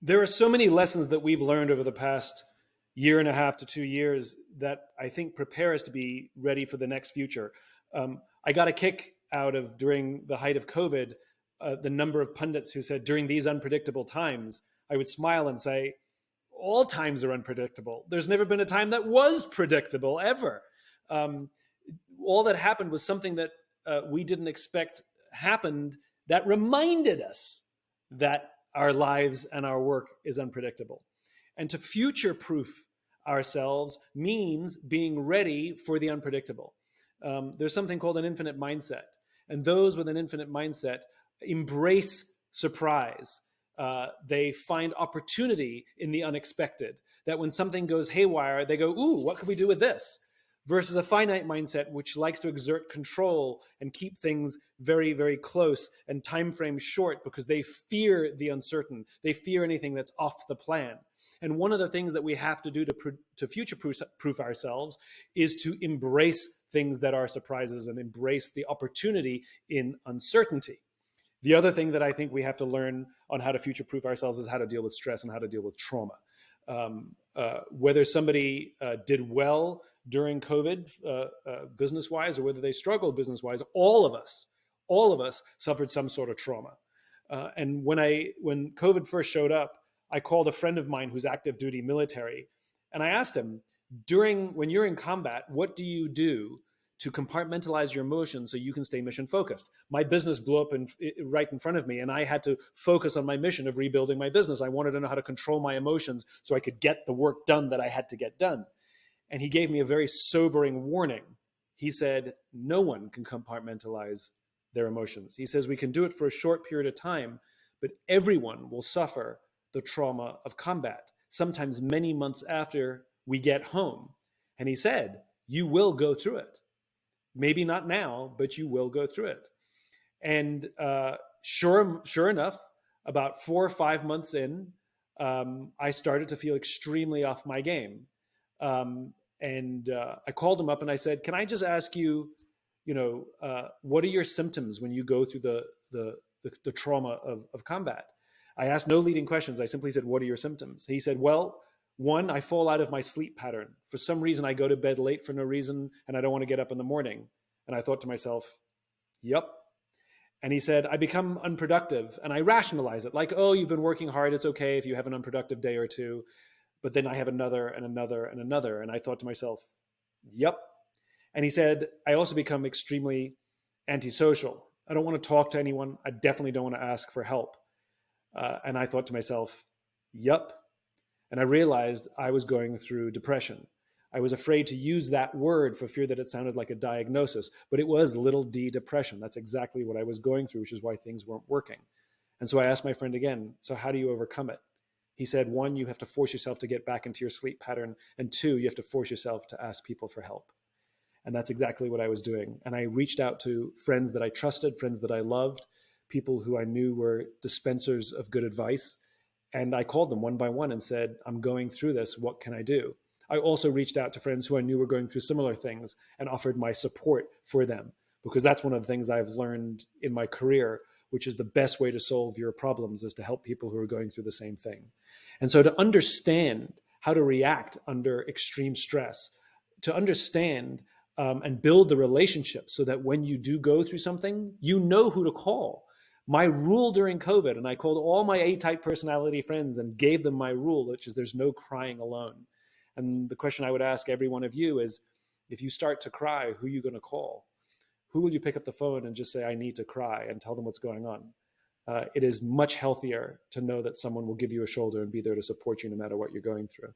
There are so many lessons that we've learned over the past year and a half to 2 years that I think prepare us to be ready for the next future. I got a kick out of during the height of COVID, the number of pundits who said during these unpredictable times, I would smile and say, all times are unpredictable. There's never been a time that was predictable ever. Um, all that happened was something that we didn't expect happened that reminded us that our lives and our work is unpredictable. And to future proof ourselves means being ready for the unpredictable. There's something called an infinite mindset. And those with an infinite mindset embrace surprise. They find opportunity in the unexpected. That when something goes haywire, they go, ooh, what could we do with this? Versus a finite mindset, which likes to exert control and keep things very, very close and time frames short because they fear the uncertain. They fear anything that's off the plan. And one of the things that we have to do to future-proof ourselves is to embrace things that are surprises and embrace the opportunity in uncertainty. The other thing that I think we have to learn on how to future-proof ourselves is how to deal with stress and how to deal with trauma. Whether somebody did well during COVID business-wise or whether they struggled business-wise, all of us suffered some sort of trauma. And when COVID first showed up, I called a friend of mine who's active duty military, and I asked him, when you're in combat, what do you do to compartmentalize your emotions so you can stay mission focused? My business blew up right in front of me, and I had to focus on my mission of rebuilding my business. I wanted to know how to control my emotions so I could get the work done that I had to get done. And he gave me a very sobering warning. He said, no one can compartmentalize their emotions. He says, we can do it for a short period of time, but everyone will suffer the trauma of combat, sometimes many months after we get home. And he said, you will go through it. Maybe not now, but you will go through it. And sure enough, about 4 or 5 months in, I started to feel extremely off my game. I called him up and I said, can I just ask you, what are your symptoms when you go through the trauma of combat? I asked no leading questions. I simply said, what are your symptoms? He said, well, one, I fall out of my sleep pattern. For some reason, I go to bed late for no reason, and I don't want to get up in the morning. And I thought to myself, yep. And he said, I become unproductive. And I rationalize it like, oh, you've been working hard. It's okay if you have an unproductive day or two. But then I have another and another and another. And I thought to myself, yep. And he said, I also become extremely antisocial. I don't want to talk to anyone. I definitely don't want to ask for help. And I thought to myself, yep. And I realized I was going through depression. I was afraid to use that word for fear that it sounded like a diagnosis, but it was little d depression. That's exactly what I was going through, which is why things weren't working. And so I asked my friend again, so how do you overcome it? He said, one, you have to force yourself to get back into your sleep pattern. And two, you have to force yourself to ask people for help. And that's exactly what I was doing. And I reached out to friends that I trusted, friends that I loved, people who I knew were dispensers of good advice. And I called them one by one and said, I'm going through this. What can I do? I also reached out to friends who I knew were going through similar things and offered my support for them, because that's one of the things I've learned in my career, which is the best way to solve your problems is to help people who are going through the same thing. And so to understand how to react under extreme stress, to understand and build the relationship so that when you do go through something, you know who to call. My rule during COVID, and I called all my A-type personality friends and gave them my rule, which is there's no crying alone. And the question I would ask every one of you is, if you start to cry, who are you going to call? Who will you pick up the phone and just say, I need to cry, and tell them what's going on? It is much healthier to know that someone will give you a shoulder and be there to support you no matter what you're going through.